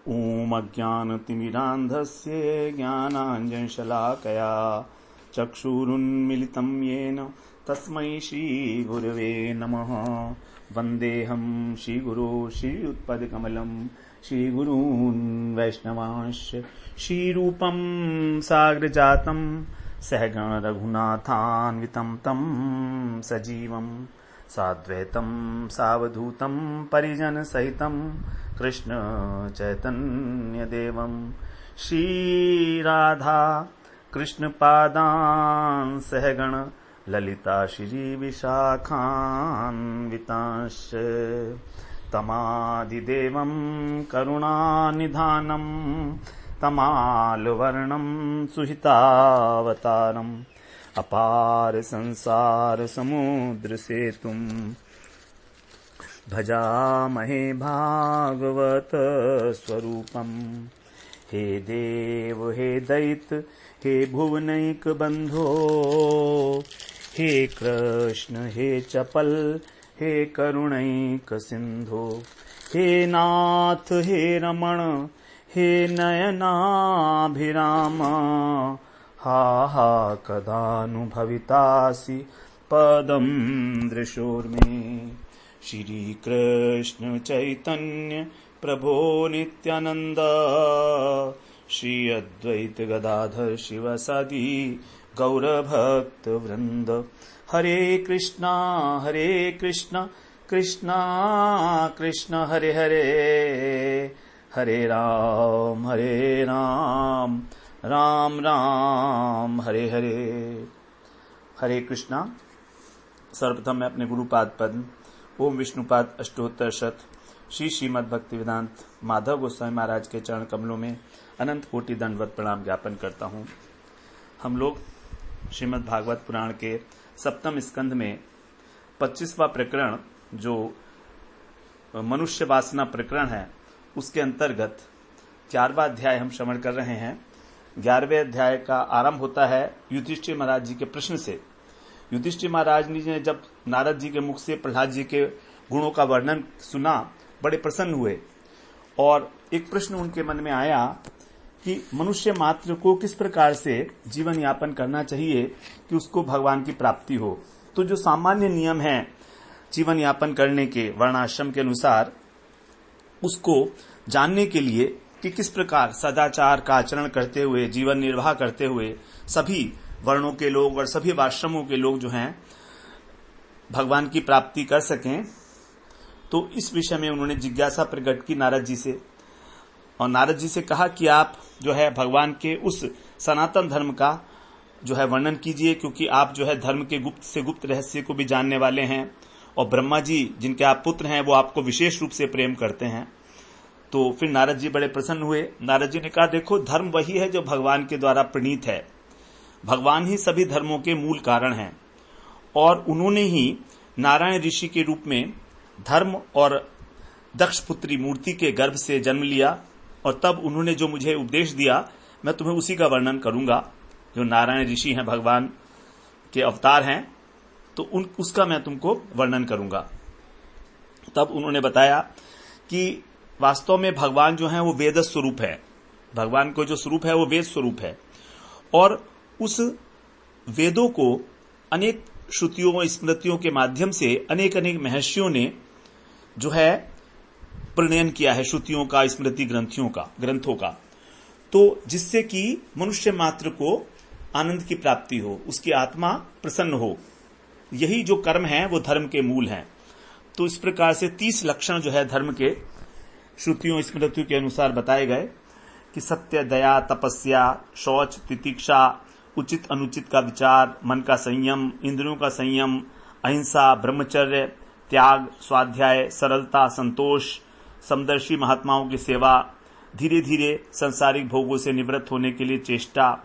ॐ अज्ञानतिमिरान्धस्य ज्ञानाञ्जनशलाकया चक्षुरुन्मिलितं येन तस्मै श्रीगुरवे नमः। वन्देऽहं श्रीगुरो श्रीयुत्पदकमलं श्रीगुरून् वैष्णवांश्च श्रीरूपं साग्रजातं सहगण रघुनाथान्वितं तं सजीवं साद्वैतं सावधूतं परिजनसहितं कृष्ण चैतन्यदेवं श्रीराधा कृष्णपादान् सहगण ललिता श्रीविशाखान्वितांश्च तमादिदेवं करुणानिधानं तमालवर्णं सुहितावतारम् अपार संसार समुद्र सेतुं भजामहे भागवत स्वरूपम्। हे देव हे दैत हे भुवनैक बंधो, हे कृष्ण हे चपल हे करुणैक सिंधो, हे नाथ हे रमण हे नयनाभिराम, हा हा कदानुभवितासि पदं दृशोर्मे। श्री कृष्ण चैतन्य प्रभो नित्यानंद, श्री अद्वैत गदाधर शिवसादि गौरभक्त वृंद। हरे कृष्णा कृष्णा कृष्णा हरे हरे, हरे राम राम राम हरे हरे। हरे कृष्णा। सर्वप्रथम मैं अपने गुरुपाद पद्म ओम विष्णुपाद अष्टोत्तर शत श्री श्रीमद् भक्ति वेदांत माधव गोस्वामी महाराज के चरण कमलों में अनंत कोटि दंडवत प्रणाम ज्ञापन करता हूँ। हम लोग श्रीमद् भागवत पुराण के सप्तम स्कंध में 25वां प्रकरण जो मनुष्य वासना प्रकरण है उसके अंतर्गत 11वां अध्याय हम श्रवण कर रहे हैं। 11वें अध्याय का आरंभ होता है युधिष्ठिर महाराज जी के प्रश्न से। युधिष्ठिर महाराज जी ने जब नारद जी के मुख से प्रहलाद जी के गुणों का वर्णन सुना बड़े प्रसन्न हुए और एक प्रश्न उनके मन में आया कि मनुष्य मात्र को किस प्रकार से जीवन यापन करना चाहिए कि उसको भगवान की प्राप्ति हो। तो जो सामान्य नियम है जीवन यापन करने के वर्णाश्रम के अनुसार उसको जानने के लिए कि किस प्रकार सदाचार का आचरण करते हुए जीवन निर्वाह करते हुए सभी वर्णों के लोग और सभी आश्रमों के लोग जो हैं भगवान की प्राप्ति कर सकें, तो इस विषय में उन्होंने जिज्ञासा प्रकट की नारद जी से। और नारद जी से कहा कि आप जो है भगवान के उस सनातन धर्म का जो है वर्णन कीजिए, क्योंकि आप जो है धर्म के गुप्त से गुप्त रहस्य को भी जानने वाले हैं और ब्रह्मा जी जिनके आप पुत्र हैं वो आपको विशेष रूप से प्रेम करते हैं। तो फिर नारद जी बड़े प्रसन्न हुए। नारद जी ने कहा देखो धर्म वही है जो भगवान के द्वारा प्रणीत है, भगवान ही सभी धर्मों के मूल कारण हैं और उन्होंने ही नारायण ऋषि के रूप में धर्म और दक्ष पुत्री मूर्ति के गर्भ से जन्म लिया और तब उन्होंने जो मुझे उपदेश दिया मैं तुम्हें उसी का वर्णन करूंगा। जो नारायण ऋषि हैं भगवान के अवतार हैं तो उसका मैं तुमको वर्णन करूंगा। तब उन्होंने बताया कि वास्तव में भगवान जो है वो वेद स्वरूप है, भगवान को जो स्वरूप है वो वेद स्वरूप है और उस वेदों को अनेक श्रुतियों और स्मृतियों के माध्यम से अनेक अनेक महर्षियों ने जो है प्रणयन किया है, श्रुतियों का स्मृति ग्रंथों का, तो जिससे कि मनुष्य मात्र को आनंद की प्राप्ति हो, उसकी आत्मा प्रसन्न हो। यही जो कर्म है वो धर्म के मूल हैं। तो इस प्रकार से 30 लक्षण जो है धर्म के श्रुतियों स्मृतियों के अनुसार बताए गए कि सत्य, दया, तपस्या, शौच, तितिक्षा, उचित अनुचित का विचार, मन का संयम, इंद्रियों का संयम, अहिंसा, ब्रह्मचर्य, त्याग, स्वाध्याय, सरलता, संतोष, समदर्शी महात्माओं की सेवा, धीरे धीरे संसारिक भोगों से निवृत्त होने के लिए चेष्टा,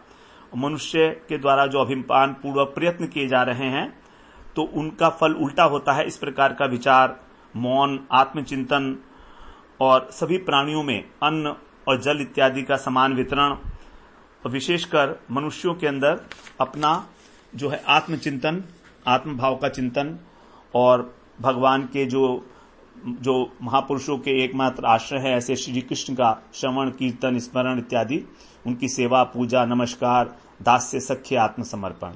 मनुष्य के द्वारा जो अभिमान पूर्वक प्रयत्न किए जा रहे हैं तो उनका फल उल्टा होता है, इस प्रकार का विचार, मौन, आत्मचिंतन और सभी प्राणियों में अन्न और जल इत्यादि का समान वितरण और विशेषकर मनुष्यों के अंदर अपना जो है आत्मचिंतन, आत्मभाव का चिंतन और भगवान के जो जो महापुरुषों के एकमात्र आश्रय है, ऐसे श्री कृष्ण का श्रवण, कीर्तन, स्मरण इत्यादि, उनकी सेवा, पूजा, नमस्कार, दास्य, सख्य, आत्मसमर्पण,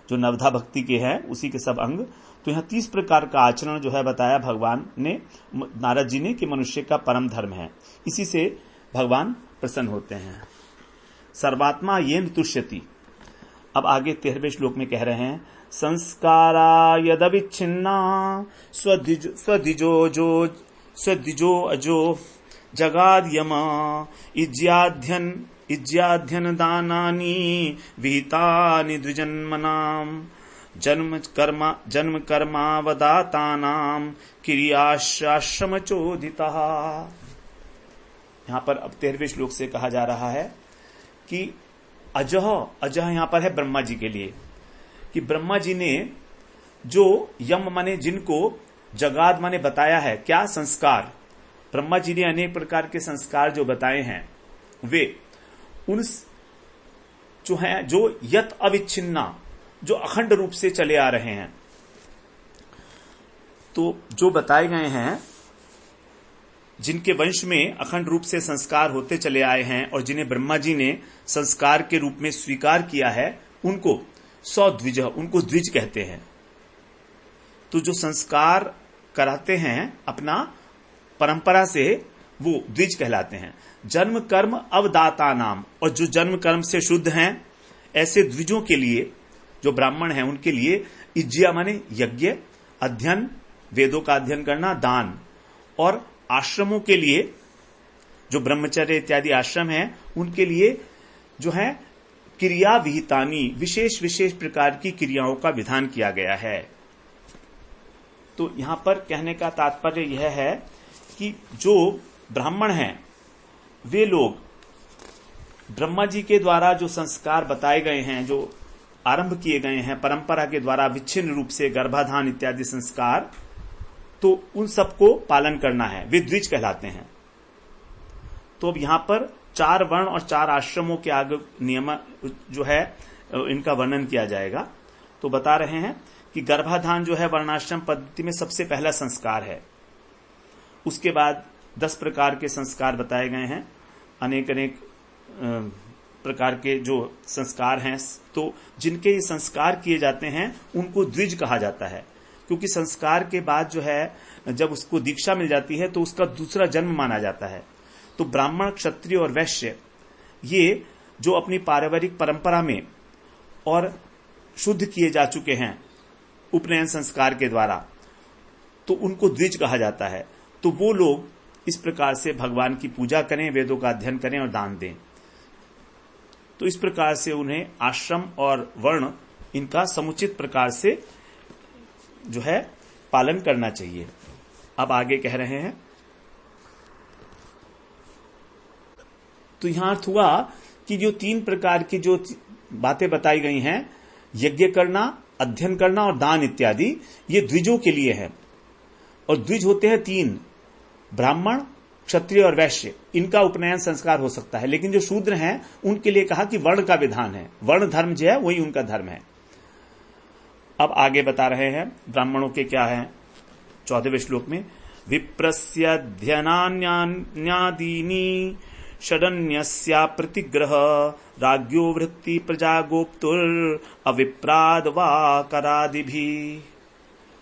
जो नवधा भक्ति के हैं उसी के सब अंग। तो यहाँ 30 प्रकार का आचरण जो है बताया भगवान ने, नारद जी ने, कि मनुष्य का परम धर्म है। इसी से भगवान प्रसन्न होते हैं। सर्वात्मा येन तुष्यति। अब आगे 13वें श्लोक में कह रहे हैं, संस्कारा यदविच्छिन्ना स्वद्विजो अजो जगाद्यमा इज्याध्यन दानानि विहितानि द्विजन्मनाम् जन्म कर्मावदातानाम् किरियाश्रम चोदितः। यहां पर अब 13वें श्लोक से कहा जा रहा है कि अजह यहां पर है ब्रह्मा जी के लिए, कि ब्रह्मा जी ने जो यम माने जिनको, जगाद माने बताया है, क्या संस्कार, ब्रह्मा जी ने अनेक प्रकार के संस्कार जो बताए हैं, वे उन जो हैं जो यत अविच्छिन्ना, जो अखंड रूप से चले आ रहे हैं। तो जो बताए गए हैं, जिनके वंश में अखंड रूप से संस्कार होते चले आए हैं और जिन्हें ब्रह्मा जी ने संस्कार के रूप में स्वीकार किया है, उनको द्विज, उनको द्विज कहते हैं। तो जो संस्कार कराते हैं अपना परंपरा से, वो द्विज कहलाते हैं। जन्म कर्म अवदाता नाम, और जो जन्म कर्म से शुद्ध हैं, ऐसे द्विजों के लिए, जो ब्राह्मण हैं उनके लिए इज्जिया माने यज्ञ, अध्ययन, वेदों का अध्ययन करना, दान, और आश्रमों के लिए, जो ब्रह्मचर्य इत्यादि आश्रम हैं, उनके लिए जो है क्रिया विहितानी, विशेष विशेष प्रकार की क्रियाओं का विधान किया गया है। तो यहां पर कहने का तात्पर्य यह है कि जो ब्राह्मण हैं, वे लोग ब्रह्मा जी के द्वारा जो संस्कार बताए गए हैं, जो आरंभ किए गए हैं परंपरा के द्वारा, विच्छिन्न रूप से गर्भाधान इत्यादि संस्कार, तो उन सबको पालन करना है, वे द्विज कहलाते हैं। तो अब यहां पर 4 वर्ण और 4 आश्रमों के आगे नियम जो है इनका वर्णन किया जाएगा। तो बता रहे हैं कि गर्भाधान जो है वर्णाश्रम पद्धति में सबसे पहला संस्कार है। उसके बाद 10 प्रकार के संस्कार बताए गए हैं, अनेक अनेक प्रकार के जो संस्कार हैं। तो जिनके ये संस्कार किए जाते हैं उनको द्विज कहा जाता है, क्योंकि संस्कार के बाद जो है, जब उसको दीक्षा मिल जाती है तो उसका दूसरा जन्म माना जाता है। तो ब्राह्मण, क्षत्रिय और वैश्य, ये जो अपनी पारिवारिक परंपरा में और शुद्ध किए जा चुके हैं उपनयन संस्कार के द्वारा, तो उनको द्विज कहा जाता है। तो वो लोग इस प्रकार से भगवान की पूजा करें, वेदों का अध्ययन करें और दान दें। तो इस प्रकार से उन्हें आश्रम और वर्ण इनका समुचित प्रकार से जो है पालन करना चाहिए। अब आगे कह रहे हैं, तो यहां अर्थ हुआ कि जो 3 प्रकार की जो बातें बताई गई हैं, यज्ञ करना, अध्ययन करना और दान इत्यादि, ये द्विजों के लिए है। और द्विज होते हैं 3, ब्राह्मण, क्षत्रिय और वैश्य। इनका उपनयन संस्कार हो सकता है, लेकिन जो शूद्र हैं उनके लिए कहा कि वर्ण का विधान है, वर्ण धर्म जो है वही उनका धर्म है। अब आगे बता रहे हैं ब्राह्मणों के क्या है 14वें श्लोक में, विप्रस्य अध्ययनान्यादीनि षडन्यस्या प्रतिग्रह राज्ञो वृत्ति प्रजा गोप्तुर अविप्राद वा करादिभि।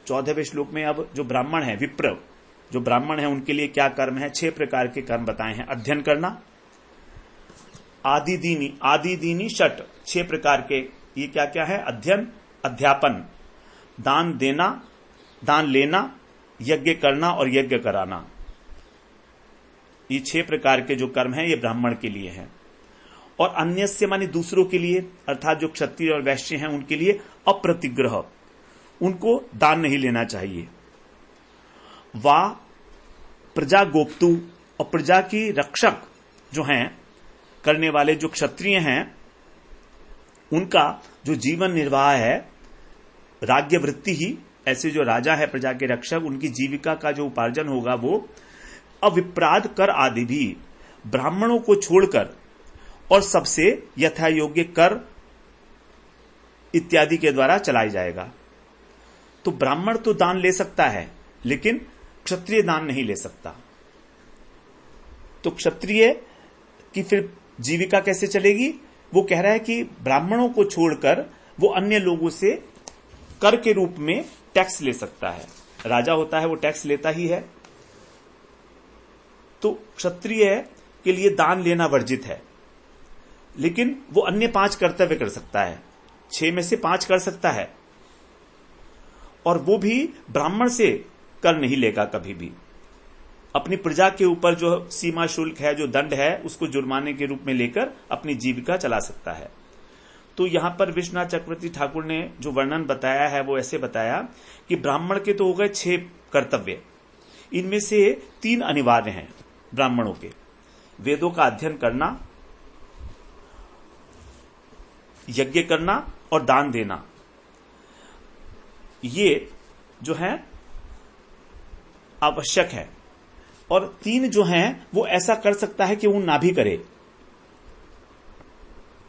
14वें श्लोक में अब जो ब्राह्मण है, विप्र जो ब्राह्मण है, उनके लिए क्या कर्म है, 6 प्रकार के कर्म बताए हैं। अध्ययन करना, आदिदीनी षट, 6 प्रकार के, ये क्या क्या है, अध्ययन, अध्यापन, दान देना, दान लेना, यज्ञ करना और यज्ञ कराना। ये 6 प्रकार के जो कर्म हैं ये ब्राह्मण के लिए हैं। और अन्यस्य माने दूसरों के लिए, अर्थात जो क्षत्रिय और वैश्य हैं उनके लिए अप्रतिग्रह, उनको दान नहीं लेना चाहिए। वा प्रजा गोप्तु, और प्रजा की रक्षक जो हैं करने वाले जो क्षत्रिय हैं, उनका जो जीवन निर्वाह है, राज्य वृत्ति ही, ऐसे जो राजा है प्रजा के रक्षक, उनकी जीविका का जो उपार्जन होगा वो अविप्राद कर आदि भी, ब्राह्मणों को छोड़कर और सबसे यथा योग्य कर इत्यादि के द्वारा चलाई जाएगा। तो ब्राह्मण तो दान ले सकता है, लेकिन क्षत्रिय दान नहीं ले सकता। तो क्षत्रिय की फिर जीविका कैसे चलेगी? वो कह रहा है कि ब्राह्मणों को छोड़कर वो अन्य लोगों से कर के रूप में टैक्स ले सकता है। राजा होता है वो टैक्स लेता ही है। तो क्षत्रिय के लिए दान लेना वर्जित है, लेकिन वो अन्य 5 कर्तव्य कर सकता है, 6 में से 5 कर सकता है, और वो भी ब्राह्मण से कर नहीं लेगा कभी भी। अपनी प्रजा के ऊपर जो सीमा शुल्क है, जो दंड है, उसको जुर्माने के रूप में लेकर अपनी जीविका चला सकता है। तो यहां पर विश्वनाथ चक्रवर्ती ठाकुर ने जो वर्णन बताया है वो ऐसे बताया कि ब्राह्मण के तो हो गए 6 कर्तव्य, इनमें से 3 अनिवार्य हैं ब्राह्मणों के। वेदों का अध्ययन करना, यज्ञ करना और दान देना, ये जो है आवश्यक है। और 3 जो हैं वो ऐसा कर सकता है कि वो ना भी करे।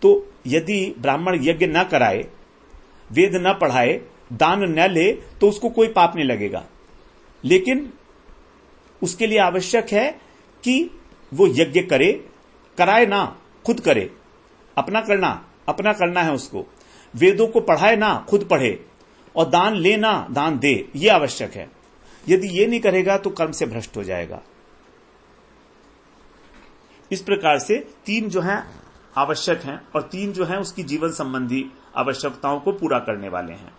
तो यदि ब्राह्मण यज्ञ न कराए, वेद न पढ़ाए, दान न ले, तो उसको कोई पाप नहीं लगेगा। लेकिन उसके लिए आवश्यक है कि वो यज्ञ करे, कराए ना, खुद करे, अपना करना है उसको। वेदों को पढ़ाए ना, खुद पढ़े, और दान ले ना, दान दे, ये आवश्यक है। यदि ये नहीं करेगा तो कर्म से भ्रष्ट हो जाएगा। इस प्रकार से 3 जो हैं आवश्यक हैं, और 3 जो हैं उसकी जीवन संबंधी आवश्यकताओं को पूरा करने वाले हैं।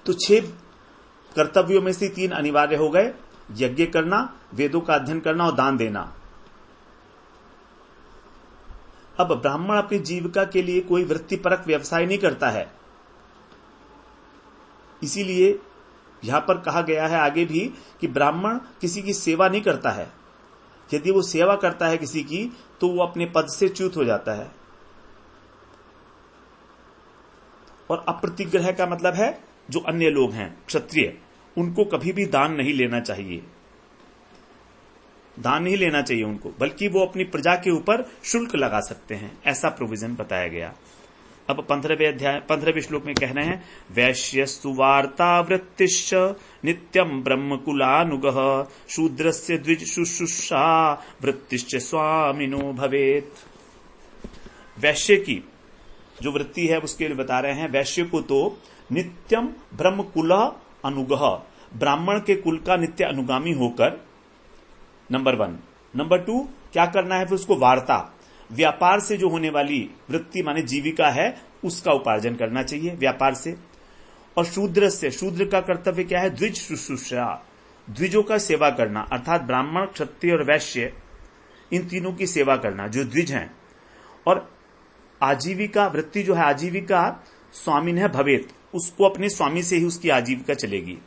तो 6 कर्तव्यों में से 3 अनिवार्य हो गए, यज्ञ करना, वेदों का अध्ययन करना और दान देना। अब ब्राह्मण अपनी जीविका के लिए कोई वृत्तिपरक व्यवसाय नहीं करता है, इसीलिए यहां पर कहा गया है आगे भी कि ब्राह्मण किसी की सेवा नहीं करता है। यदि वो सेवा करता है किसी की, तो वो अपने पद से च्युत हो जाता है। और अप्रतिग्रह का मतलब है जो अन्य लोग हैं क्षत्रिय, उनको कभी भी दान नहीं लेना चाहिए, दान नहीं लेना चाहिए उनको, बल्कि वो अपनी प्रजा के ऊपर शुल्क लगा सकते हैं, ऐसा प्रोविजन बताया गया। अब 15वें श्लोक में कह रहे हैं, वैश्यस्तु वार्ता वृत्तिश्च नित्यं ब्रह्मकुलानुगः शूद्रस्य द्विज शुश्रूषा वृत्तिश्च स्वामिनो भवेत्। वैश्य की जो वृत्ति है उसके लिए बता रहे हैं, वैश्य को तो नित्यम ब्रह्मकुल अनुगः, ब्राह्मण के कुल का नित्य अनुगामी होकर, नंबर 1। नंबर 2 क्या करना है फिर उसको? वार्ता, व्यापार से जो होने वाली वृत्ति माने जीविका है उसका उपार्जन करना चाहिए व्यापार से। और शूद्र से, शूद्र का कर्तव्य क्या है? द्विज शुश्रूषा, द्विजों का सेवा करना, अर्थात ब्राह्मण, क्षत्रिय और वैश्य, इन तीनों की सेवा करना जो द्विज हैं। और आजीविका वृत्ति जो है, आजीविका स्वामिन है भवेत, उसको अपने स्वामी से ही उसकी आजीविका चलेगी।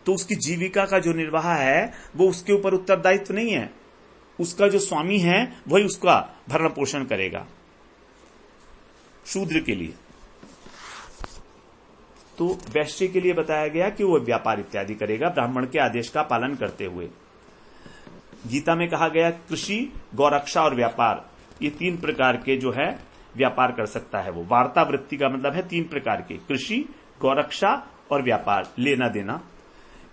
तो उसकी जीविका का जो निर्वाह है वो उसके ऊपर उत्तरदायित्व नहीं है, उसका जो स्वामी है वही उसका भरण पोषण करेगा शूद्र के लिए। तो वैश्य के लिए बताया गया कि वो व्यापार इत्यादि करेगा ब्राह्मण के आदेश का पालन करते हुए। गीता में कहा गया कृषि, गौरक्षा और व्यापार, ये 3 प्रकार के जो है व्यापार कर सकता है वो। वार्ता वृत्ति का मतलब है 3 प्रकार के, कृषि, गौरक्षा और व्यापार, लेना देना।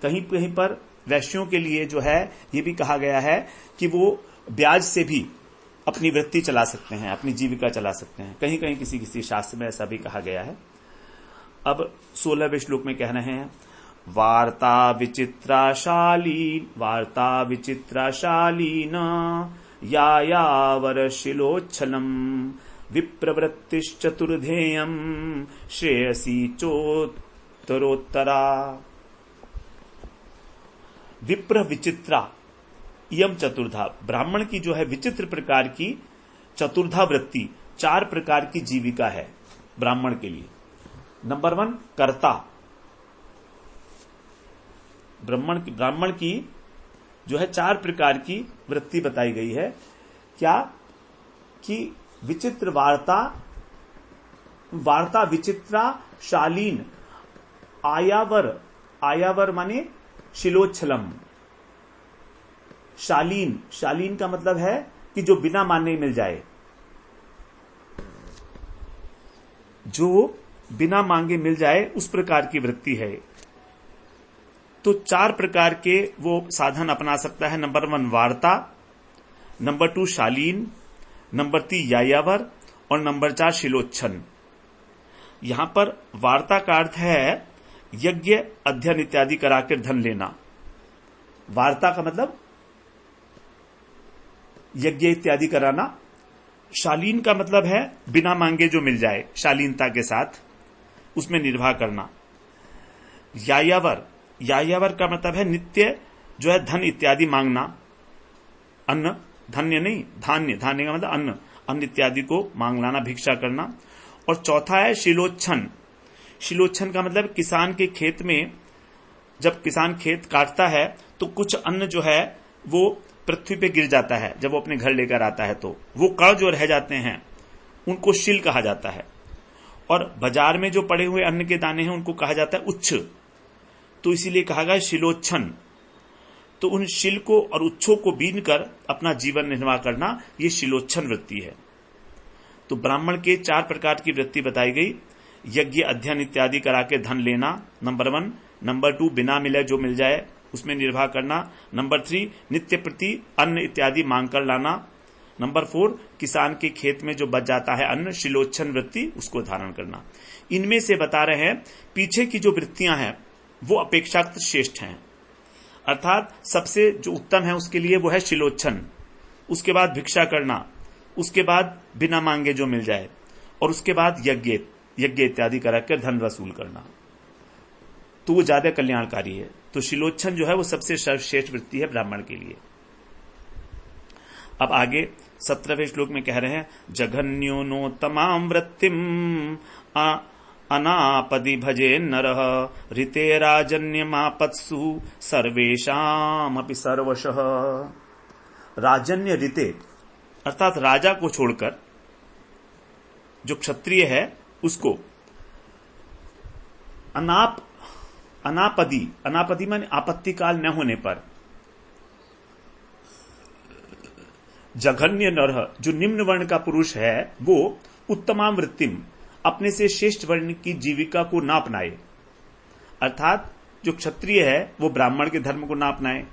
कहीं कहीं पर वैश्यों के लिए जो है ये भी कहा गया है कि वो ब्याज से भी अपनी वृत्ति चला सकते हैं, अपनी जीविका चला सकते हैं। कहीं कहीं किसी किसी शास्त्र में ऐसा भी कहा गया है। अब 16वें श्लोक में कह रहे हैं, वार्ता विचित्राशालीन यायावरशिलोच्छलम विप्रवृत्तिश्चतुर्धेयम श्रेयसी चोत्तरोत्तरा। विप्र विचित्रा इयम चतुर्धा, ब्राह्मण की जो है विचित्र प्रकार की चतुर्धा वृत्ति, 4 प्रकार की जीविका है ब्राह्मण के लिए। नंबर 1 कर्ता, ब्राह्मण की जो है 4 प्रकार की वृत्ति बताई गई है। क्या? कि विचित्र वार्ता विचित्रा शालीन, आयावर माने शिलोच्छलम, शालीन का मतलब है कि जो बिना मांगे मिल जाए, जो बिना मांगे मिल जाए, उस प्रकार की वृत्ति है। तो 4 प्रकार के वो साधन अपना सकता है। नंबर 1 वार्ता, नंबर 2 शालीन, नंबर 3 यायावर और नंबर 4 शिलोच्छन। यहां पर वार्ता का अर्थ है यज्ञ अध्ययन इत्यादि कराकर धन लेना। वार्ता का मतलब यज्ञ इत्यादि कराना। शालीन का मतलब है बिना मांगे जो मिल जाए, शालीनता के साथ उसमें निर्वाह करना। यायावर का मतलब है नित्य जो है धन इत्यादि मांगना, अन्न, धन्य नहीं, धान्य का मतलब अन्न इत्यादि को मांग लाना, भिक्षा करना। और चौथा है शिलोच्छन का मतलब किसान के खेत में जब किसान खेत काटता है तो कुछ अन्न जो है वो पृथ्वी पे गिर जाता है, जब वो अपने घर लेकर आता है तो वो कण जो रह जाते हैं उनको शिल कहा जाता है। और बाजार में जो पड़े हुए अन्न के दाने हैं उनको कहा जाता है उच्छ, तो इसीलिए कहा गया शिलोच्छन। तो उन शिल को और उच्छों को बीन कर अपना जीवन निर्वाह करना, ये शिलोच्छन वृत्ति है। तो ब्राह्मण के 4 प्रकार की वृत्ति बताई गई। यज्ञ अध्ययन इत्यादि करा के धन लेना, नंबर 1। नंबर 2 बिना मिले जो मिल जाए उसमें निर्वाह करना। नंबर 3 नित्य प्रति अन्न इत्यादि मांग कर लाना। नंबर 4 किसान के खेत में जो बच जाता है अन्न, शिलोच्छन वृत्ति, उसको धारण करना। इनमें से बता रहे हैं पीछे की जो वृत्तियां हैं वो अपेक्षाकृत श्रेष्ठ हैं, अर्थात सबसे जो उत्तम है उसके लिए वो है शिलोच्छन, उसके बाद भिक्षा करना, उसके बाद बिना मांगे जो मिल जाए, और उसके बाद यज्ञ इत्यादि कराकर धन वसूल करना, तो वो ज्यादा कल्याणकारी है। तो शिलोच्छन जो है वो सबसे सर्वश्रेष्ठ वृत्ति है ब्राह्मण के लिए। अब आगे 17वें श्लोक में कह रहे हैं जघन्योनोत्तमां वृत्तिम अनापदि भजे नरः ऋते राजन्यमापत्सु सर्वेषामपि सर्वशः। राजन्य ऋते अर्थात राजा को छोड़कर जो क्षत्रिय है उसको अनापदी माने आपत्ति काल न होने पर, जघन्य नरः जो निम्न वर्ण का पुरुष है वो उत्तमाम वृत्तिम अपने से श्रेष्ठ वर्ण की जीविका को ना अपनाए, अर्थात जो क्षत्रिय है वो ब्राह्मण के धर्म को ना अपनाए,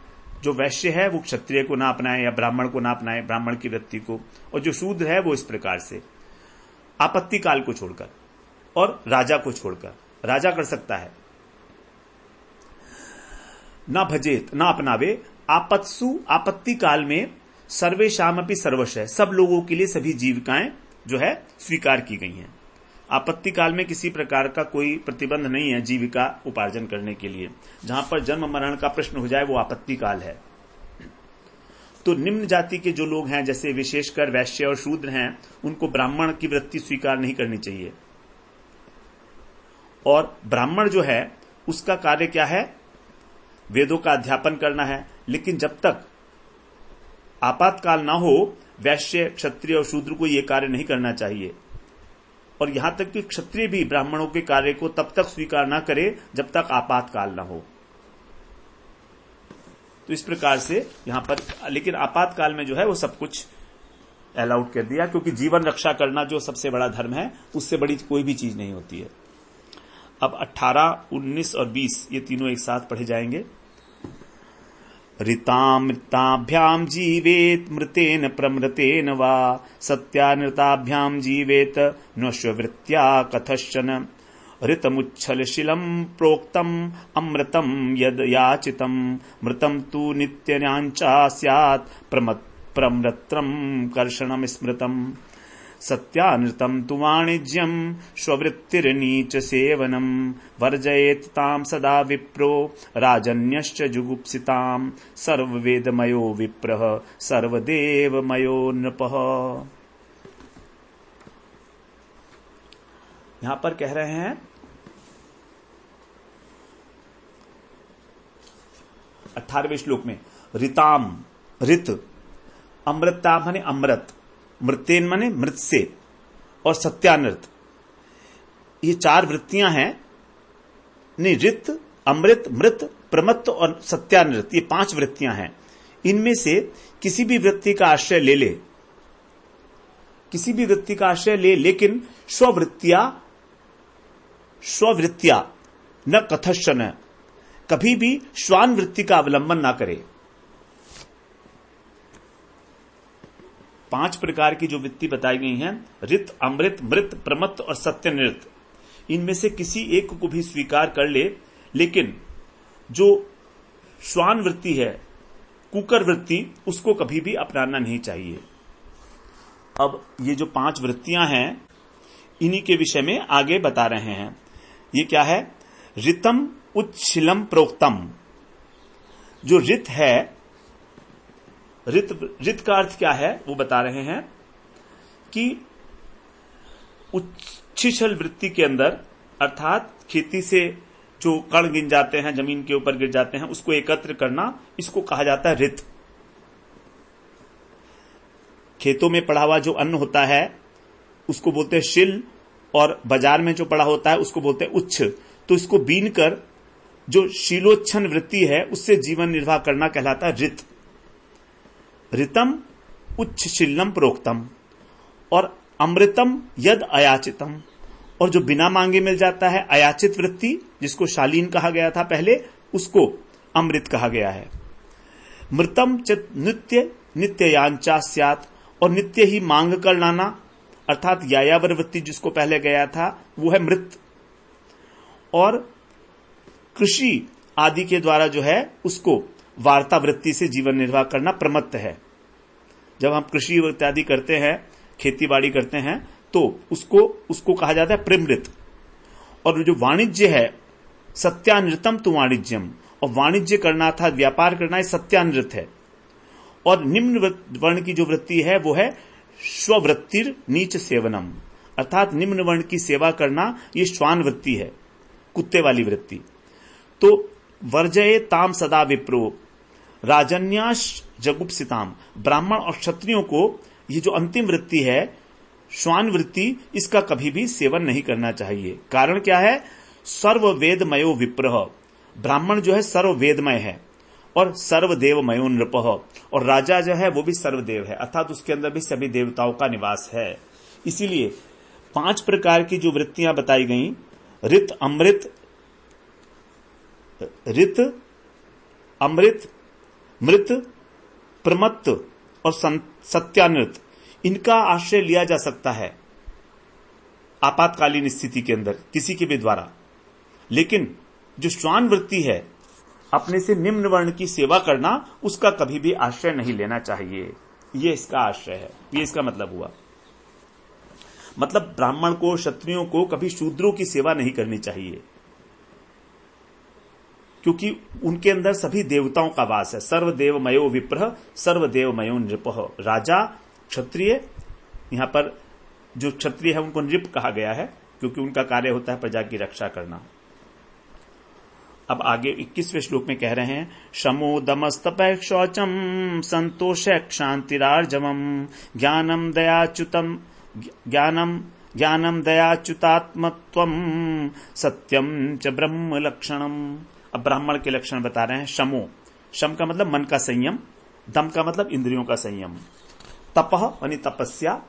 जो वैश्य है वो क्षत्रिय को ना अपनाए या ब्राह्मण को ना अपनाए, ब्राह्मण की वृत्ति को, और जो शूद्र है वो इस प्रकार से आपत्ति काल को छोड़कर और राजा को छोड़कर, राजा कर सकता है, ना भजेत ना अपनावे, आपत्सु आपत्ति काल में सर्वेषामपि सर्वशः सब लोगों के लिए सभी जीविकाएं जो है स्वीकार की गई हैं। आपत्ति काल में किसी प्रकार का कोई प्रतिबंध नहीं है जीविका उपार्जन करने के लिए, जहां पर जन्म मरण का प्रश्न हो जाए वो आपत्ति काल है। तो निम्न जाति के जो लोग हैं जैसे विशेषकर वैश्य और शूद्र हैं उनको ब्राह्मण की वृत्ति स्वीकार नहीं करनी चाहिए। और ब्राह्मण जो है उसका कार्य क्या है, वेदों का अध्यापन करना है, लेकिन जब तक आपातकाल ना हो वैश्य क्षत्रिय और शूद्र को यह कार्य नहीं करना चाहिए। और यहां तक कि क्षत्रिय भी ब्राह्मणों के कार्य को तब तक स्वीकार ना करे जब तक आपातकाल ना हो। तो इस प्रकार से यहां पर, लेकिन आपातकाल में जो है वो सब कुछ अलाउड कर दिया, क्योंकि जीवन रक्षा करना जो सबसे बड़ा धर्म है उससे बड़ी कोई भी चीज नहीं होती है। अब 18, 19 और 20 ये तीनों एक साथ पढ़े जाएंगे। ऋतामृताभ्याम जीवेत मृतेन प्रमृतेन वा सत्यानृताभ्याम जीवेत नश्ववृत्त्या कथश्चन ऋतमुच्छलशिलम प्रोक्तम अमृतम यद याचितम मृतम तु नित्यन्यांचा स्यात् प्रमृत्रम कर्षणम स्मृतम सत्यानृतम तु वाणिज्यम स्ववृत्तिर्नीच सेवनम वर्जयेत ताम सदा विप्रो राजन्यश्च जुगुप्सिताम सर्ववेदमयो विप्रः सर्वदेवमयो नृपः। यहां पर कह रहे हैं 18वें श्लोक में ऋताम, ऋत, अमृता माने अमृत, मृतेन माने मृत से, और सत्यानृत, ये 4 वृत्तियां हैं। नहीं, ऋत, अमृत, मृत, प्रमत्त और सत्यानृत, ये 5 वृत्तियां हैं। इनमें से किसी भी वृत्ति का आश्रय ले ले, किसी भी वृत्ति का आश्रय ले, लेकिन स्ववृत्तिया न कथश्चन, कभी भी श्वान वृत्ति का अवलंबन ना करे। 5 प्रकार की जो वृत्ति बताई गई हैं, ऋत, अमृत, मृत, प्रमत्त और सत्यनृत, इनमें से किसी एक को भी स्वीकार कर ले, लेकिन जो श्वान वृत्ति है, कुकर वृत्ति, उसको कभी भी अपनाना नहीं चाहिए। अब ये जो 5 वृत्तियां हैं, इन्हीं के विषय में आगे बता रहे हैं। ये क्या है? ऋतम उच्छिलम प्रोक्तम। जो ऋत है, ऋत का अर्थ क्या है वो बता रहे हैं कि उच्छिछल वृत्ति के अंदर, अर्थात खेती से जो कण गिन जाते हैं, जमीन के ऊपर गिर जाते हैं, उसको एकत्र करना, इसको कहा जाता है ऋत। खेतों में पड़ा हुआ जो अन्न होता है उसको बोलते हैं शिल, और बाजार में जो पड़ा होता है उसको बोलते हैं उच्छ। तो इसको बीन कर जो शीलोच्छन वृत्ति है उससे जीवन निर्वाह करना कहलाता है ऋत। ऋतम उच्छिल्लम प्रोक्तम। और अमृतम यद अयाचितम, और जो बिना मांगे मिल जाता है अयाचित वृत्ति, जिसको शालीन कहा गया था पहले, उसको अमृत कहा गया है। मृतम च नित्य नित्ययांचा स्यात्, और नित्य ही मांग कर लाना, अर्थात यायावर वृत्ति जिसको पहले गया था वो है मृत। और कृषि आदि के द्वारा जो है उसको वार्ता वृत्ति से जीवन निर्वाह करना प्रमत्त है। जब हम कृषि इत्यादि करते हैं, खेती बाड़ी करते हैं, तो उसको कहा जाता है प्रेमृत। और जो वाणिज्य है, सत्यानृतम तु वाणिज्यम, और वाणिज्य करना था, व्यापार करना, है सत्यानृत है। और निम्न वर्ण की जो वृत्ति है वो है स्ववृत्तिर नीच सेवनम, अर्थात निम्न वर्ण की सेवा करना, ये श्वान वृत्ति है, कुत्ते वाली वृत्ति। तो वर्जये ताम सदा विप्रो राजन्याश जगुप्सिताम, ब्राह्मण और क्षत्रियों को ये जो अंतिम वृत्ति है, श्वान वृत्ति, इसका कभी भी सेवन नहीं करना चाहिए। कारण क्या है? सर्ववेदमयो विप्रह, ब्राह्मण जो है सर्ववेदमय है, और सर्वदेवमयो नृपः, और राजा जो है वो भी सर्वदेव है, अर्थात उसके अंदर भी सभी देवताओं का निवास है। इसीलिए 5 प्रकार की जो वृत्तियां बताई गई, ऋत, अमृत, मृत, प्रमत्त और सत्यानृत, इनका आश्रय लिया जा सकता है आपातकालीन स्थिति के अंदर किसी के भी द्वारा। लेकिन जो श्वान वृत्ति है, अपने से निम्न वर्ण की सेवा करना, उसका कभी भी आश्रय नहीं लेना चाहिए। ये इसका आश्रय है, ये इसका मतलब हुआ। मतलब ब्राह्मण को, क्षत्रियों को कभी शूद्रों की सेवा नहीं करनी चाहिए, क्योंकि उनके अंदर सभी देवताओं का वास है। सर्वदेवमयो विप्रह सर्वदेवमयो नृपः, राजा, क्षत्रिय, यहां पर जो क्षत्रिय है उनको नृप कहा गया है, क्योंकि उनका कार्य होता है प्रजा की रक्षा करना। अब आगे 21वें श्लोक में कह रहे हैं, शमो दमस्तपः शौचम संतोष क्षांतिरार्जवम ज्ञानम दयाच्युतात्मत्वम सत्यम च ब्रह्म लक्षणम। अब ब्राह्मण के लक्षण बता रहे हैं। शमो, शम का मतलब मन का संयम, दम का मतलब इंद्रियों का संयम, तपः माने तपस्या,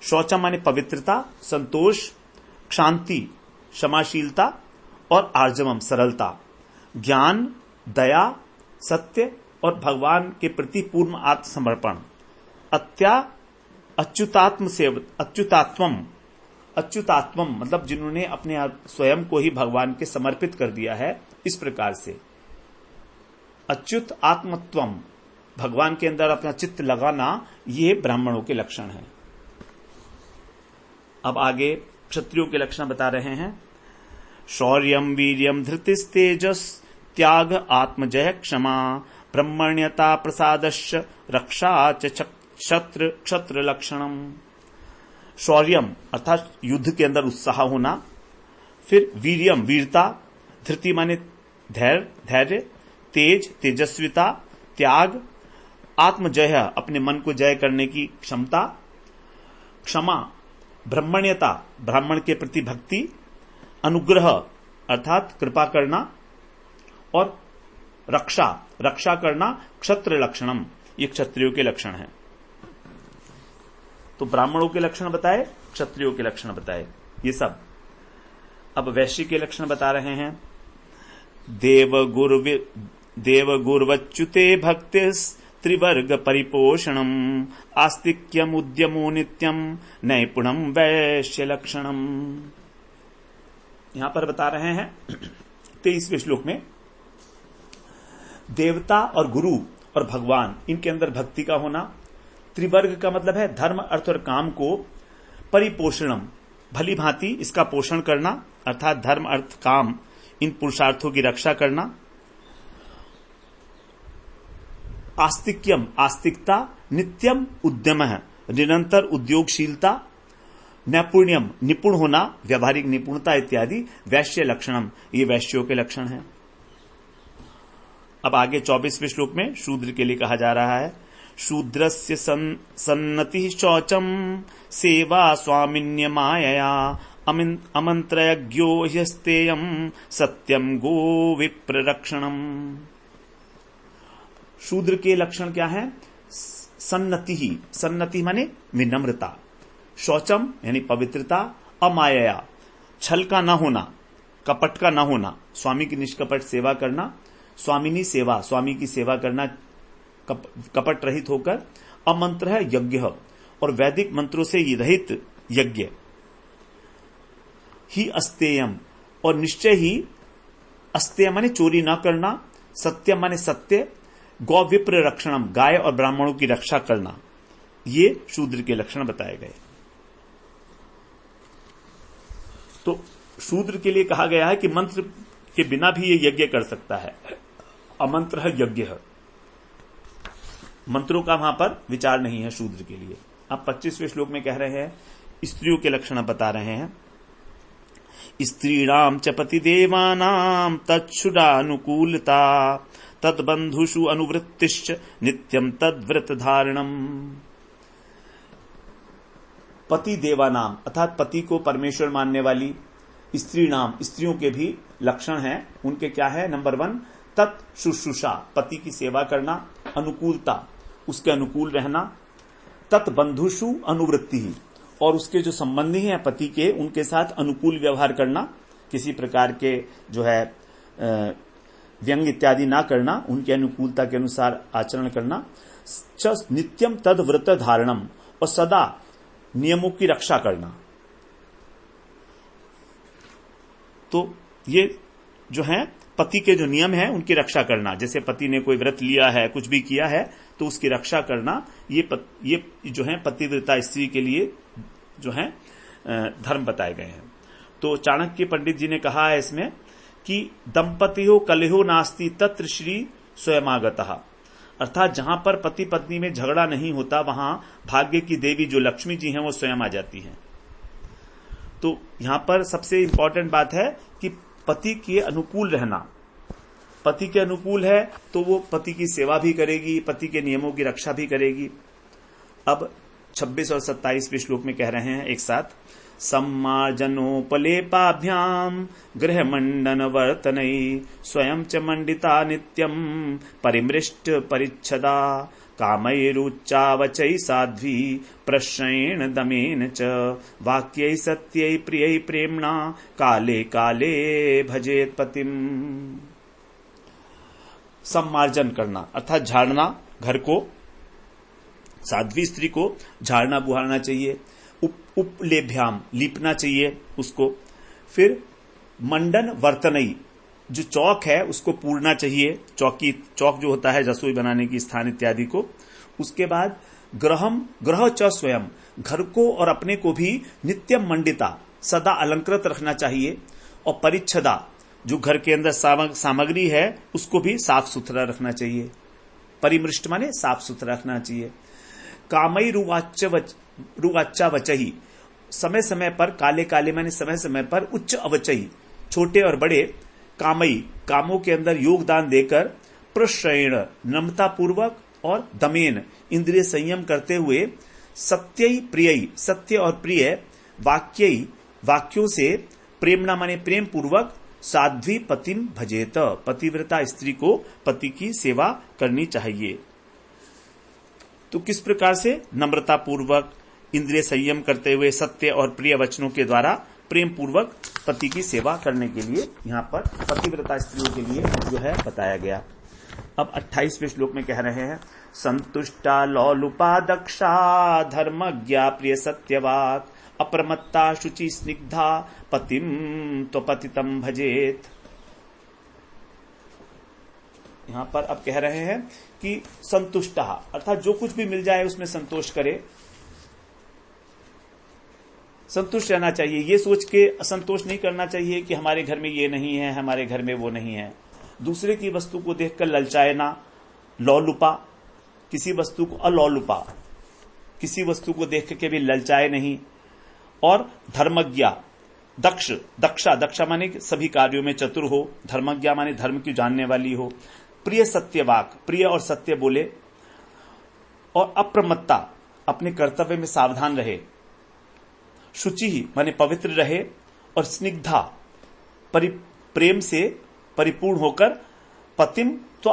शौचम माने पवित्रता, संतोष, क्षांति क्षमाशीलता, और आर्जवम सरलता, ज्ञान, दया, सत्य और भगवान के प्रति पूर्ण आत्मसमर्पण, अच्युतात्मम मतलब जिन्होंने अपने स्वयं को ही भगवान के समर्पित कर दिया है, इस प्रकार से अच्युत आत्मत्वम, भगवान के अंदर अपना चित्त लगाना, ये ब्राह्मणों के लक्षण हैं। अब आगे क्षत्रियों के लक्षण बता रहे हैं। शौर्यम वीर्यम धृतिस्तेजस त्याग आत्मजय क्षमा ब्रह्मण्यता प्रसादश्च रक्षा च क्षत्र लक्षणम। शौर्यम अर्थात युद्ध के अंदर उत्साह होना, फिर वीर्यम वीरता, धृति माने धैर्य, तेज तेजस्विता, त्याग, आत्मजय अपने मन को जय करने की क्षमता, क्षमा ब्रह्मण्यता ब्राह्मण के प्रति भक्ति, अनुग्रह अर्थात कृपा करना, और रक्षा करना क्षत्र लक्षणम, ये क्षत्रियों के लक्षण हैं। तो ब्राह्मणों के लक्षण बताए, क्षत्रियों के लक्षण बताए, ये सब। अब वैश्य के लक्षण बता रहे हैं। देवगुर्वच्युते भक्तिस् त्रिवर्ग परिपोषणम आस्तिक्यम उद्यमो नित्यम नैपुणम वैश्य लक्षणम। यहां पर बता रहे हैं 23वें श्लोक में देवता और गुरु और भगवान, इनके अंदर भक्ति का होना, त्रिवर्ग का मतलब है धर्म अर्थ और काम को परिपोषणम, भली भांति इसका पोषण करना, अर्थात धर्म अर्थ काम इन पुरुषार्थों की रक्षा करना, आस्तिक्यम आस्तिकता, नित्यम उद्यम निरंतर उद्योगशीलता, नैपुण्यम निपुण होना, व्यावहारिक निपुणता इत्यादि, वैश्य लक्षणम ये वैश्यों के लक्षण हैं। अब आगे 24वें श्लोक में शूद्र के लिए कहा जा रहा है शूद्रस्य सन्नति शौचम सेवा स्वामिन्य मायया अमंत्रयज्ञो ह्यस्तेयम सत्यम गो विप्र रक्षणम। शूद्र के लक्षण क्या है? सन्नति माने विनम्रता, शौचम यानी पवित्रता, अमायया छल का न होना, कपट का न होना, स्वामी की निष्कपट सेवा करना, स्वामिनी सेवा स्वामी की सेवा करना कपट रहित होकर, अमंत्र है यज्ञ और वैदिक मंत्रों से रहित यज्ञ, ही अस्तेयम और निश्चय ही, अस्तेय माने चोरी न करना, सत्य माने सत्य, गौ विप्र रक्षणम गाय और ब्राह्मणों की रक्षा करना, ये शूद्र के लक्षण बताए गए। तो शूद्र के लिए कहा गया है कि मंत्र के बिना भी ये यज्ञ कर सकता है, अमंत्र है यज्ञ है, मंत्रों का वहां पर विचार नहीं है शूद्र के लिए। अब 25वें श्लोक में कह रहे हैं स्त्रियों के लक्षण बता रहे हैं स्त्रीणाम च पतिदेवानाम तच्छुडानुकूलता तद्बंधुषु अनुवृत्तिश्च नित्यम तद्व्रत धारणम। पति देवानाम अर्थात पति को परमेश्वर मानने वाली स्त्री नाम स्त्रियों के भी लक्षण हैं। उनके क्या है? नंबर 1 तत्शुश्रूषा पति की सेवा करना, अनुकूलता उसके अनुकूल रहना, तत्बंधुषु अनुवृत्ति और उसके जो संबंधी हैं पति के उनके साथ अनुकूल व्यवहार करना, किसी प्रकार के जो है व्यंग इत्यादि ना करना, उनकी अनुकूलता के अनुसार आचरण करना, नित्यम तद्व्रत धारणम और सदा नियमों की रक्षा करना। तो ये जो है पति के जो नियम है उनकी रक्षा करना, जैसे पति ने कोई व्रत लिया है, कुछ भी किया है तो उसकी रक्षा करना, ये जो है पतिव्रता स्त्री के लिए जो है धर्म बताए गए हैं। तो चाणक्य पंडित जी ने कहा है इसमें कि दंपतियो कलहो नास्ति तत्र श्री स्वयमागतः, अर्थात जहां पर पति पत्नी में झगड़ा नहीं होता वहां भाग्य की देवी जो लक्ष्मी जी हैं वो स्वयं आ जाती हैं। तो यहां पर सबसे इंपॉर्टेंट बात है कि पति के अनुकूल रहना। पति के अनुकूल है तो वो पति की सेवा भी करेगी, पति के नियमों की रक्षा भी करेगी। अब 26 और 27वें श्लोक में कह रहे हैं एक साथ, सम्मार्जनोपलेपाभ्याम गृह मंडन वर्तनई स्वयं च मंडिता नित्यम परिमृष्ट परिच्छदा कामैरुच्चावचै साध्वी प्रश्रयेण दमेन च वाक्यै सत्यै प्रियै प्रेम्णा काले काले भजेत पतिम। सम्मार्जन करना अर्थात झाड़ना, घर को साध्वी स्त्री को झाड़ना बुहारना चाहिए, उपलेभ्याम लीपना चाहिए उसको, फिर मंडन वर्तनई जो चौक है उसको पूरना चाहिए, चौक जो होता है रसोई बनाने की स्थान इत्यादि को। उसके बाद ग्रह च स्वयं घर को और अपने को भी नित्यम मंडिता सदा अलंकृत रखना चाहिए, और परिच्छदा जो घर के अंदर सामग्री है उसको भी साफ सुथरा रखना चाहिए। परिमृष्ट माने साफ सुथरा रखना चाहिए। कामई रुवाच्चा वचही समय समय पर, काले काले माने समय समय पर, उच्च अवचही छोटे और बड़े, कामई कामों के अंदर योगदान देकर, प्रश्रयण नम्रता पूर्वक, और दमेन इंद्रिय संयम करते हुए, सत्यई प्रियई सत्य और प्रिय, वाक्यई वाक्यों से, प्रेमणा माने प्रेम पूर्वक, साध्वी पतिम भजेत पतिव्रता स्त्री को पति की सेवा करनी चाहिए। तो किस प्रकार से? नम्रता पूर्वक, इंद्रिय संयम करते हुए, सत्य और प्रिय वचनों के द्वारा प्रेम पूर्वक पति की सेवा करने के लिए यहाँ पर पतिव्रता स्त्रियों के लिए जो है बताया गया। अब 28वें श्लोक में कह रहे हैं, संतुष्टा लौलुपा दक्षा धर्मज्ञा प्रिय सत्यवाक अप्रमत्ता शुचि स्निग्धा पतिम तो पतितम भजेत। यहां पर अब कह रहे हैं कि संतुष्टा अर्थात जो कुछ भी मिल जाए उसमें संतोष करे, संतुष्ट रहना चाहिए। ये सोच के असंतोष नहीं करना चाहिए कि हमारे घर में ये नहीं है, हमारे घर में वो नहीं है। दूसरे की वस्तु को देखकर ललचाए ना, लौलुपा किसी वस्तु को, अलौलुपा किसी वस्तु को देख के भी ललचाए नहीं। और धर्मज्ञा दक्षा माने सभी कार्यों में चतुर हो, धर्मज्ञा माने धर्म की जानने वाली हो, प्रिय सत्यवाक प्रिय और सत्य बोले, और अप्रमत्ता अपने कर्तव्य में सावधान रहे, शुचि माने पवित्र रहे, और स्निग्धा प्रेम से परिपूर्ण होकर पतिम तु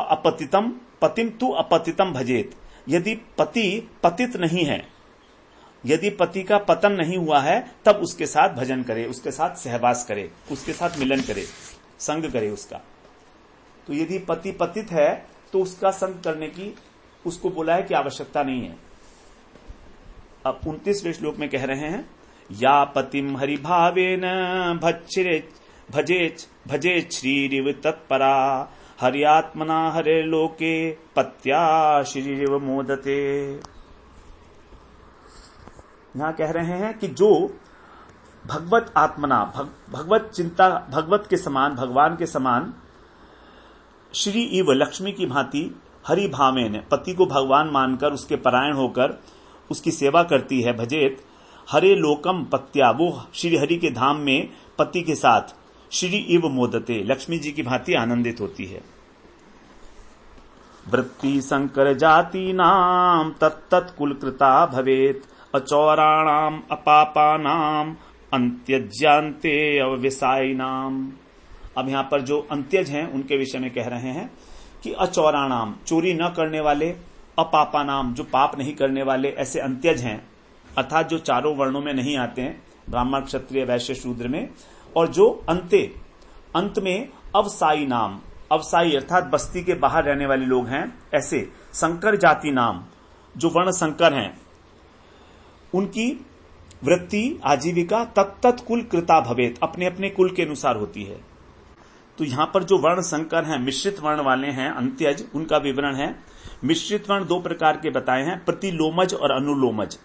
अपतितम भजेत। यदि पति पतित नहीं है, यदि पति का पतन नहीं हुआ है, तब उसके साथ भजन करे, उसके साथ सहवास करे, उसके साथ मिलन करे, संग करे उसका। तो यदि पति पतित है तो उसका संग करने की उसको बोला है कि आवश्यकता नहीं है। अब 29वें श्लोक में कह रहे हैं, या पतिम हरिभावेन भजे श्रीरिव तत्परा हरियात्मना हरे लोके पत्या श्रीरिव मोदते। यहां कह रहे हैं कि जो भगवत आत्मना भगवत चिंता भगवत के समान भगवान के समान श्री इव लक्ष्मी की भांति हरि भावेन पति को भगवान मानकर उसके परायण होकर उसकी सेवा करती है, भजेत हरे लोकम पत्या, वो श्री हरि के धाम में पति के साथ श्री इव मोदते लक्ष्मी जी की भांति आनंदित होती है। वृत्ति संकर जाति नाम तत्त कुलकृता भवेत अचौराणाम अपापानाम अंत्यज्यांते अव्यसायिनाम। अब यहां पर जो अंत्यज हैं उनके विषय में कह रहे हैं कि अचौराणाम चोरी न करने वाले, अपापानाम जो पाप नहीं करने वाले, ऐसे अंत्यज हैं अर्थात जो चारों वर्णों में नहीं आते हैं, ब्राह्मण क्षत्रिय वैश्य शूद्र में, और जो अंत में अवसायी नाम, अवसायी अर्थात बस्ती के बाहर रहने वाले लोग हैं, ऐसे संकर जाति नाम जो वर्ण संकर हैं, उनकी वृत्ति आजीविका तत्त कुल कृता भवेत, अपने अपने कुल के अनुसार होती है। तो यहां पर जो वर्ण संकर हैं, मिश्रित वर्ण वाले हैं अंत्यज, उनका विवरण है। मिश्रित वर्ण दो प्रकार के बताए हैं, प्रतिलोमज और अनुलोमज।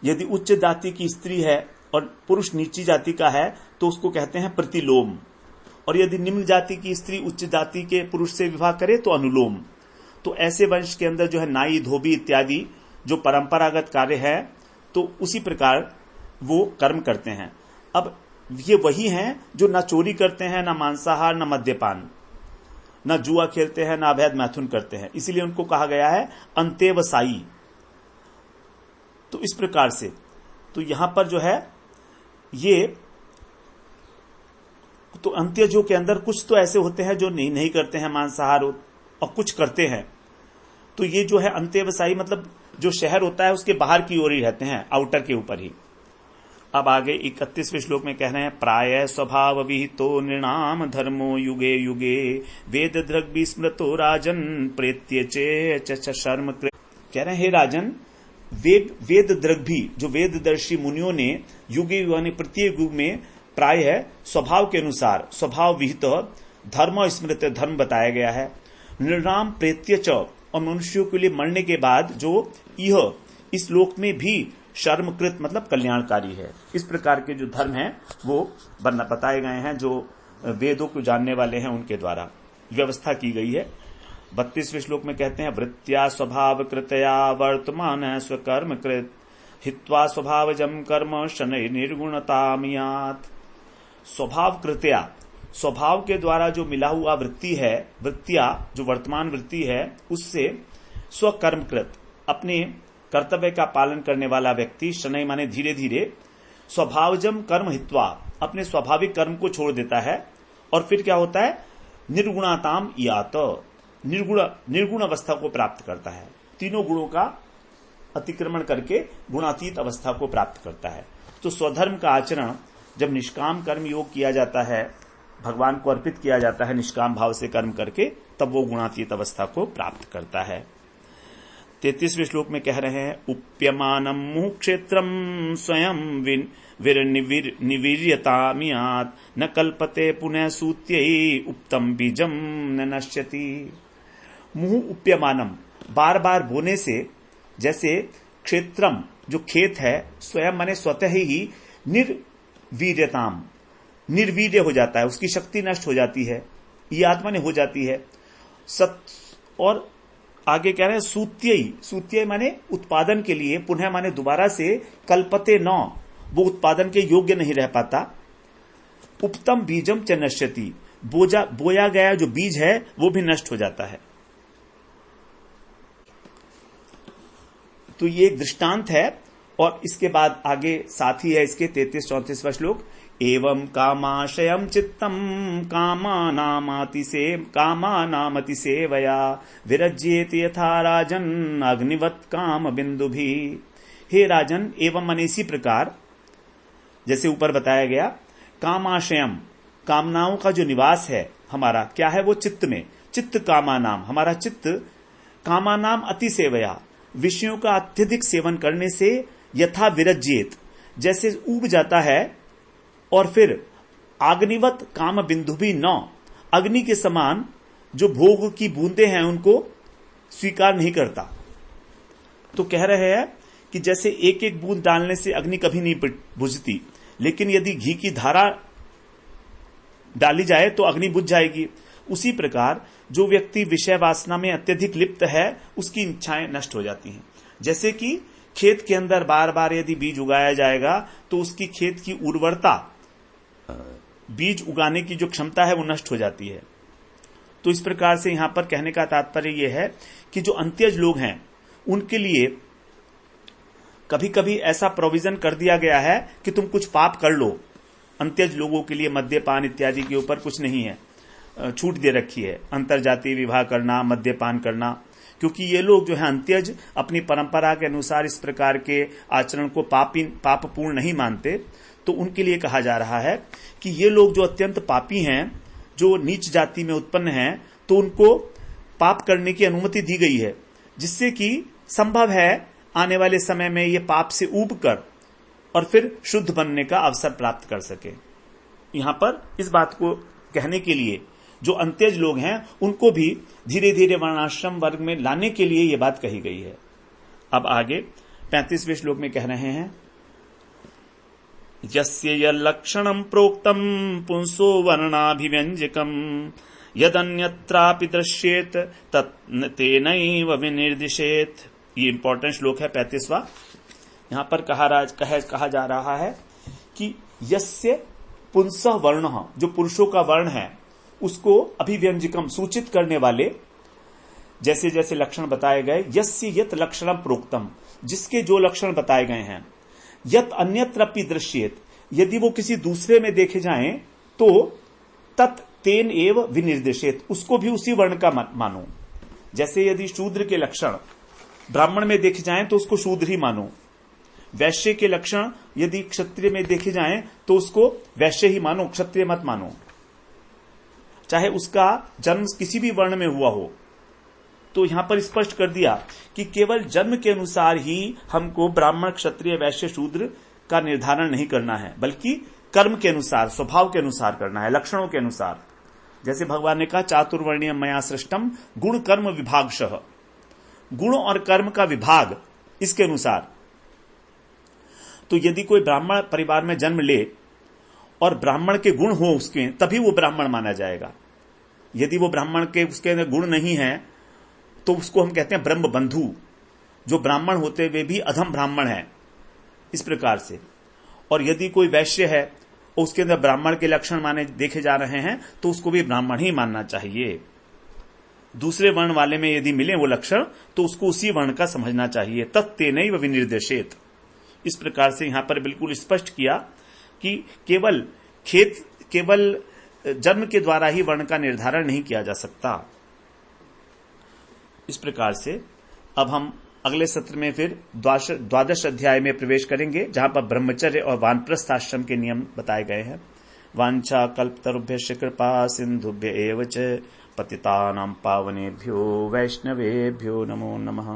यदि उच्च जाति की स्त्री है और पुरुष नीची जाति का है तो उसको कहते हैं प्रतिलोम, और यदि निम्न जाति की स्त्री उच्च जाति के पुरुष से विवाह करे तो अनुलोम। तो ऐसे वंश के अंदर जो है नाई धोबी इत्यादि जो परंपरागत कार्य है तो उसी प्रकार वो कर्म करते हैं। अब ये वही हैं जो न चोरी करते हैं, न मांसाहार, न मद्यपान, न जुआ खेलते हैं, न अवैध मैथुन करते हैं, इसीलिए उनको कहा गया है अंत्यवसायी। तो इस प्रकार से तो यहां पर जो है ये तो अंत्यजों के अंदर कुछ तो ऐसे होते हैं जो नहीं करते हैं मांसाहार, और कुछ करते हैं। तो ये जो है अंत्यवसायी मतलब जो शहर होता है उसके बाहर की ओर ही रहते हैं, आउटर के ऊपर ही। अब आगे 31वें श्लोक में कह रहे हैं, प्राय स्वभाव विहितो नृणाम धर्मो युगे युगे वेद दृग् विस्मृतो राजन प्रेत्य च शर्म। कह रहे हैं हे राजन, वेद दृग् भी जो वेददर्शी मुनियों ने युगे यानी प्रत्येक युग में प्राय है स्वभाव के अनुसार स्वभाव विहित धर्म स्मृत धर्म बताया गया है। नृणाम प्रेत्य च, और मनुष्यों के लिए मरने के बाद जो यह इस लोक में भी शर्मकृत मतलब कल्याणकारी है। इस प्रकार के जो धर्म हैं वो बताए गए हैं, जो वेदों को जानने वाले हैं उनके द्वारा व्यवस्था की गई है। 32वें श्लोक में कहते हैं, वृत्त्या स्वभाव कृतया वर्तमान स्वकर्म कृत हित्वा स्वभावजम कर्म शनै निर्गुणतामियात। स्वभाव कृतया, स्वभाव के द्वारा जो मिला हुआ वृत्ति है, वृत्तिया जो वर्तमान वृत्ति है, उससे स्वकर्मकृत अपने कर्तव्य का पालन करने वाला व्यक्ति, शनै माने धीरे धीरे, स्वभावजम कर्म हित्वा अपने स्वाभाविक कर्म को छोड़ देता है, और फिर क्या होता है, निर्गुणाताम यात निर्गुण अवस्था को प्राप्त करता है। तीनों गुणों का अतिक्रमण करके गुणातीत अवस्था को प्राप्त करता है। तो स्वधर्म का आचरण जब निष्काम कर्म योग किया जाता है, भगवान को अर्पित किया जाता है निष्काम भाव से कर्म करके, तब वो गुणातीत अवस्था को प्राप्त करता है। 33वें श्लोक में कह रहे हैं, उप्यमानम मुह क्षेत्रम स्वयं निवीर्यतामियात न कल्पते पुनः सूत्यै उक्तम बीजम न नश्यति। मुह उप्यमानम, बार बार बोने से, जैसे क्षेत्रम जो खेत है, स्वयं माने स्वतः ही निर्वीर्यताम, निर्वीर्य हो जाता है, उसकी शक्ति नष्ट हो जाती है, ये आत्मा ने हो जाती है। और आगे कह रहे हैं सूत्यई, सूत्यई माने उत्पादन के लिए, पुनः माने दोबारा से, कल्पते न, वो उत्पादन के योग्य नहीं रह पाता। उपतम बीजम च नश्यति, बोया गया जो बीज है वो भी नष्ट हो जाता है। तो ये एक दृष्टांत है। और इसके बाद आगे साथ ही है इसके 33-34वां श्लोक, एवं कामाशयम चित्तम कामानामति सेवया विरज्येत यथा राजन अग्निवत काम बिंदु भी। हे राजन, एवं मन इसी प्रकार जैसे ऊपर बताया गया, कामाशयम, कामनाओं का जो निवास है हमारा, क्या है वो चित्त में, चित्त कामानाम, हमारा चित्त कामानाम अति सेवया, विषयों का अत्यधिक सेवन करने से, यथा विरज्येत, जैसे ऊब जाता है, और फिर अग्निवत काम बिंदु भी न, अग्नि के समान जो भोग की बूंदे हैं उनको स्वीकार नहीं करता। तो कह रहे हैं कि जैसे एक एक बूंद डालने से अग्नि कभी नहीं बुझती, लेकिन यदि घी की धारा डाली जाए तो अग्नि बुझ जाएगी। उसी प्रकार जो व्यक्ति विषय वासना में अत्यधिक लिप्त है, उसकी इच्छाएं नष्ट हो जाती हैं। जैसे कि खेत के अंदर बार बार यदि बीज उगाया जाएगा तो उसकी खेत की उर्वरता, बीज उगाने की जो क्षमता है वो नष्ट हो जाती है। तो इस प्रकार से यहां पर कहने का तात्पर्य यह है कि जो अंत्यज लोग हैं उनके लिए कभी कभी ऐसा प्रोविजन कर दिया गया है कि तुम कुछ पाप कर लो। अंत्यज लोगों के लिए मद्यपान इत्यादि के ऊपर कुछ नहीं है, छूट दे रखी है, अंतरजातीय विवाह करना, मद्यपान करना, क्योंकि ये लोग जो है अंत्यज अपनी परंपरा के अनुसार इस प्रकार के आचरण को पापपूर्ण नहीं मानते। तो उनके लिए कहा जा रहा है कि ये लोग जो अत्यंत पापी हैं, जो नीच जाति में उत्पन्न हैं, तो उनको पाप करने की अनुमति दी गई है, जिससे कि संभव है आने वाले समय में ये पाप से ऊब कर और फिर शुद्ध बनने का अवसर प्राप्त कर सके। यहां पर इस बात को कहने के लिए जो अंत्यज लोग हैं उनको भी धीरे धीरे वर्णाश्रम वर्ग में लाने के लिए यह बात कही गई है। अब आगे 35वें श्लोक में कह रहे हैं, यस्य लक्षणम प्रोक्तम पुंसो वर्णाभिव्यंजकम यदन्यत्रापि दृश्येत तेनैव विनिर्दिशेत। ये इंपॉर्टेंट श्लोक है 35वां। यहां पर कहा जा रहा है कि यस्य पुंसः वर्णः, जो पुरुषों का वर्ण है उसको अभिव्यंजकम, सूचित करने वाले, जैसे जैसे लक्षण बताए गए, यस्य यत लक्षणम प्रोक्तम, जिसके जो लक्षण बताए गए हैं, यत अन्यत्रपि दृश्येत, यदि वो किसी दूसरे में देखे जाएं तो तत् तेन एव विनिर्देशेत, उसको भी उसी वर्ण का मानो। जैसे यदि शूद्र के लक्षण ब्राह्मण में देखे जाएं तो उसको शूद्र ही मानो, वैश्य के लक्षण यदि क्षत्रिय में देखे जाएं तो उसको वैश्य ही मानो, क्षत्रिय मत मानो, चाहे उसका जन्म किसी भी वर्ण में हुआ हो। तो यहां पर स्पष्ट कर दिया कि केवल जन्म के अनुसार ही हमको ब्राह्मण, क्षत्रिय, वैश्य, शूद्र का निर्धारण नहीं करना है, बल्कि कर्म के अनुसार, स्वभाव के अनुसार करना है, लक्षणों के अनुसार। जैसे भगवान ने कहा, चातुर्वर्णीय मया सृष्टम गुण कर्म विभागशः, गुण और कर्म का विभाग इसके अनुसार। तो यदि कोई ब्राह्मण परिवार में जन्म ले और ब्राह्मण के गुण हो उसके, तभी वो ब्राह्मण माना जाएगा। यदि वो ब्राह्मण के उसके अंदर गुण नहीं है तो उसको हम कहते हैं ब्रह्म बंधु, जो ब्राह्मण होते हुए भी अधम ब्राह्मण है, इस प्रकार से। और यदि कोई वैश्य है और उसके अंदर ब्राह्मण के लक्षण माने देखे जा रहे हैं तो उसको भी ब्राह्मण ही मानना चाहिए। दूसरे वर्ण वाले में यदि मिले वो लक्षण तो उसको उसी वर्ण का समझना चाहिए। तत्तेनैव विनिर्देशेत, इस प्रकार से यहां पर बिल्कुल स्पष्ट किया कि केवल जन्म के द्वारा ही वर्ण का निर्धारण नहीं किया जा सकता। इस प्रकार से अब हम अगले सत्र में फिर द्वादश अध्याय में प्रवेश करेंगे, जहां पर ब्रह्मचर्य और वानप्रस्थ आश्रम के नियम बताए गए हैं। वांछा कल्पतरुभ्यश्च कृपा सिंधुभ्य एव च पतितानां पावनेभ्यो वैष्णवेभ्यो नमो नमः।